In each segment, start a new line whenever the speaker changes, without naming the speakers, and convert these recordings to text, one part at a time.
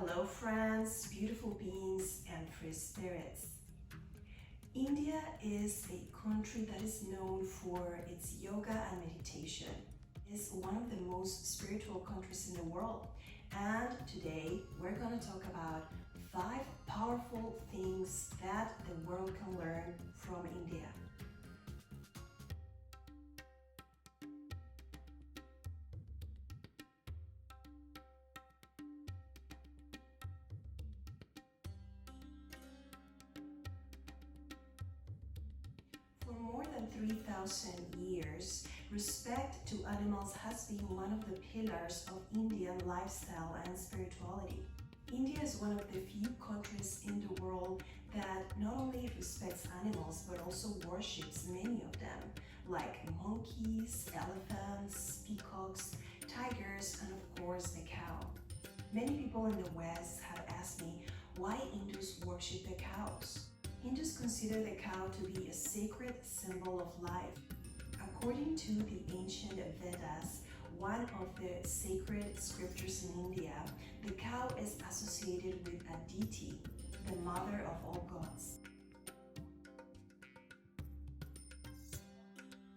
Hello friends, beautiful beings and free spirits. India is a country that is known for its yoga and meditation. It's one of the most spiritual countries in the world. And today we're going to talk about 5 powerful things that the world can learn from India. For more than 3,000 years, respect to animals has been one of the pillars of Indian lifestyle and spirituality. India is one of the few countries in the world that not only respects animals but also worships many of them, like monkeys, elephants, peacocks, tigers, and of course the cow. Many people in the West have asked me why Hindus worship the cows. Hindus consider the cow to be a sacred symbol of life. According to the ancient Vedas, one of the sacred scriptures in India, the cow is associated with Aditi, the mother of all gods.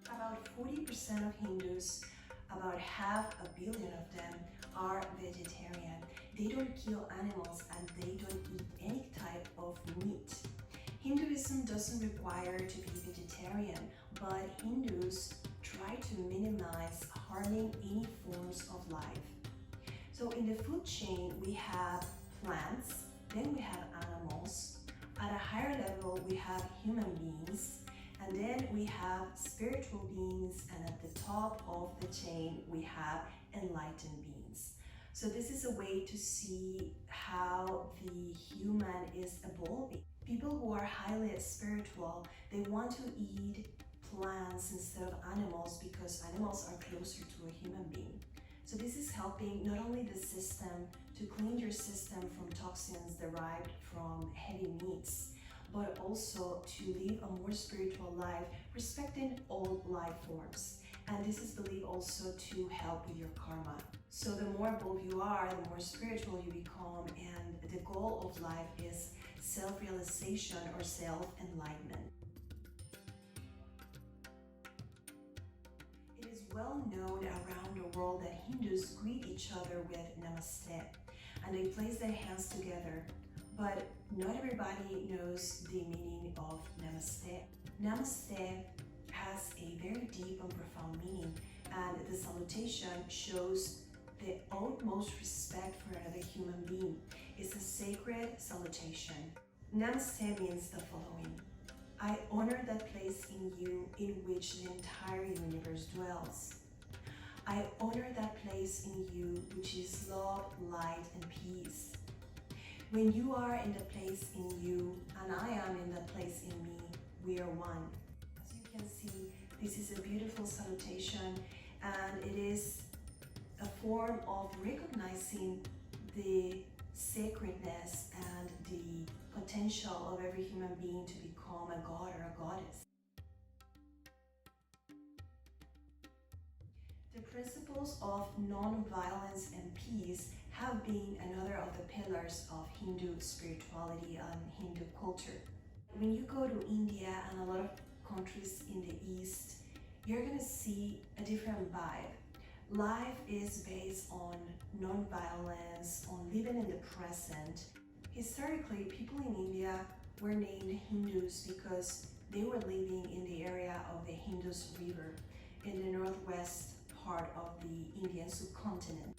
About 40% of Hindus, about 500 million of them, are vegetarian. They don't kill animals and they don't eat any type of meat. Hinduism doesn't require to be vegetarian, but Hindus try to minimize harming any forms of life. So in the food chain, we have plants, then we have animals. At a higher level, we have human beings, and then we have spiritual beings, and at the top of the chain, we have enlightened beings. So this is a way to see how the human is evolving. People who are highly spiritual, they want to eat plants instead of animals because animals are closer to a human being. So this is helping not only the system to clean your system from toxins derived from heavy meats, but also to live a more spiritual life, respecting all life forms. And this is believed also to help with your karma. So the more evolved you are, the more spiritual you become, and the goal of life is self-realization or self-enlightenment. It is well known around the world that Hindus greet each other with Namaste, and they place their hands together. But not everybody knows the meaning of Namaste. Namaste has a very deep and profound meaning, and the salutation shows the utmost respect for another human being. It's a sacred salutation. Namaste means the following: I honor that place in you in which the entire universe dwells. I honor that place in you which is love, light, and peace. When you are in the place in you and I am in the place in me, we are one. As you can see, this is a beautiful salutation, and it is a form of recognizing the sacredness and the potential of every human being to become a god or a goddess. The principles of non-violence and peace have been another of the pillars of Hindu spirituality and Hindu culture. When you go to India and a lot of countries in the East, you're going to see a different vibe. Life is based on non-violence, on living in the present. Historically, people in India were named Hindus because they were living in the area of the Indus River in the northwest part of the Indian subcontinent.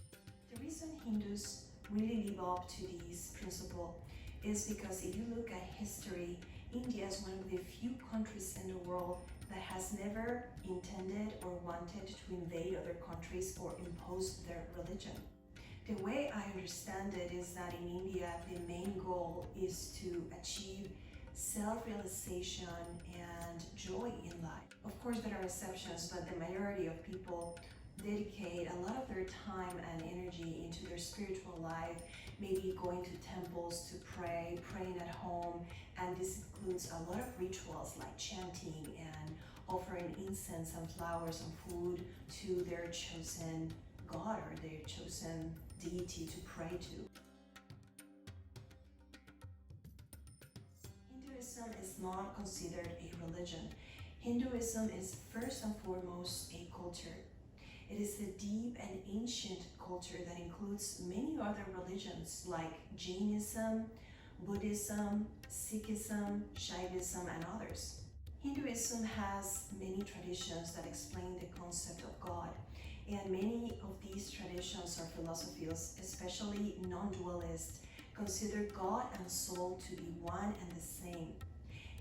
The reason Hindus really live up to this principle is because if you look at history, India is one of the few countries in the world that has never intended or wanted to invade other countries or impose their religion. The way I understand it is that in India, the main goal is to achieve self-realization and joy in life. Of course, there are exceptions, but the majority of people dedicate a lot of their time and energy into their spiritual life, maybe going to temples to pray, praying at home, and this includes a lot of rituals like chanting and offering incense and flowers and food to their chosen god or their chosen deity to pray to. not considered a religion. Hinduism is first and foremost a culture. It is a deep and ancient culture that includes many other religions like Jainism, Buddhism, Sikhism, Shaivism, and others. Hinduism has many traditions that explain the concept of God, and many of these traditions or philosophies, especially non-dualist, consider God and soul to be one and the same.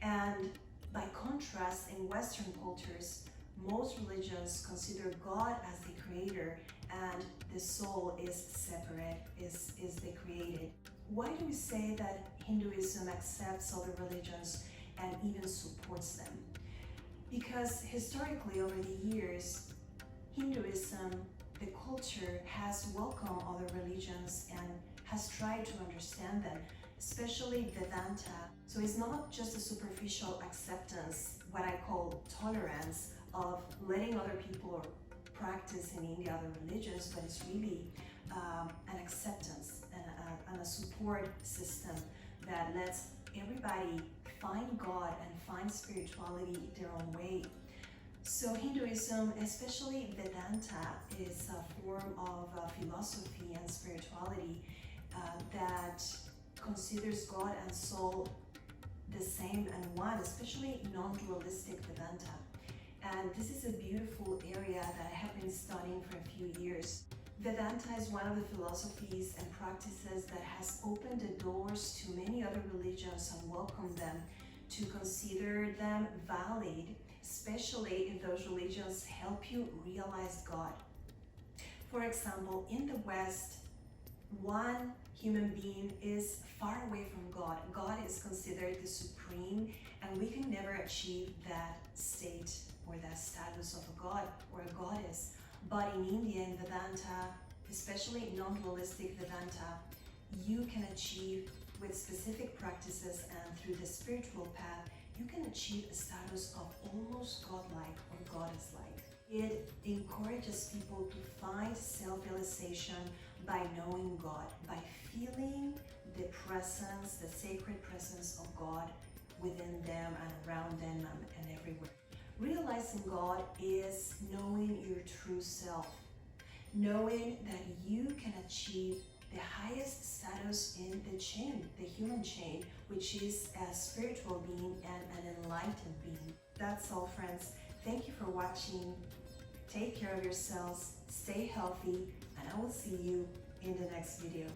And by contrast, in Western cultures, most religions consider God as the creator and the soul is separate, is the created. Why do we say that Hinduism accepts other religions and even supports them? Because historically, over the years, Hinduism, the culture, has welcomed other religions and has tried to understand them, especially Vedanta. So it's not just a superficial acceptance, what I call tolerance, of letting other people practice in India other religions, but it's really an acceptance and a support system that lets everybody find God and find spirituality their own way. So Hinduism, especially Vedanta, is a form of philosophy and spirituality that considers God and soul the same and one, especially non-dualistic Vedanta. And this is a beautiful area that I have been studying for a few years. Vedanta is one of the philosophies and practices that has opened the doors to many other religions and welcomed them to consider them valid, especially if those religions help you realize God. For example, in the West, one human being is far away from God. God is considered the supreme, and we can never achieve that state or that status of a god or a goddess. But in India, in Vedanta, especially non-dualistic Vedanta, you can achieve with specific practices and through the spiritual path, you can achieve a status of almost godlike or goddess-like. It encourages people to find self-realization by knowing God, by feeling the presence, the sacred presence of God within them and around them and everywhere. Realizing God is knowing your true self, knowing that you can achieve the highest status in the chain, the human chain, which is a spiritual being and an enlightened being. That's all, friends. Thank you for watching. Take care of yourselves, stay healthy, and I will see you in the next video.